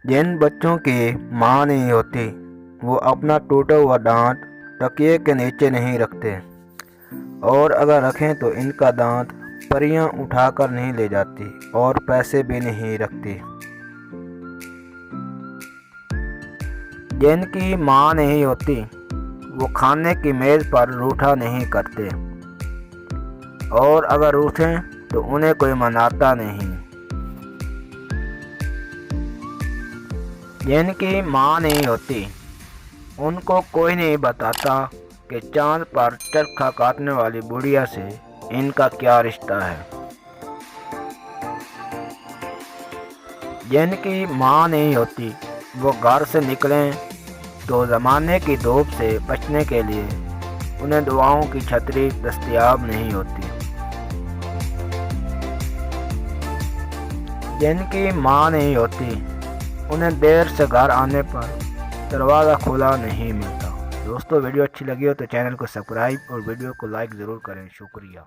जिन बच्चों की माँ नहीं होती वो अपना टूटा हुआ दांत तकिए के नीचे नहीं रखते, और अगर रखें तो इनका दांत परियां उठाकर नहीं ले जाती और पैसे भी नहीं रखती। जिनकी माँ नहीं होती वो खाने की मेज़ पर रूठा नहीं करते, और अगर रूठें तो उन्हें कोई मनाता नहीं। जिनकी माँ नहीं होती उनको कोई नहीं बताता कि चांद पर चरखा काटने वाली बुढ़िया से इनका क्या रिश्ता है। जिनकी माँ नहीं होती वो घर से निकलें तो ज़माने की धूप से बचने के लिए उन्हें दुआओं की छतरी दस्तयाब नहीं होती। जिनकी माँ नहीं होती उन्हें देर से घर आने पर दरवाज़ा खुला नहीं मिलता। दोस्तों, वीडियो अच्छी लगी हो तो चैनल को सब्सक्राइब और वीडियो को लाइक ज़रूर करें। शुक्रिया।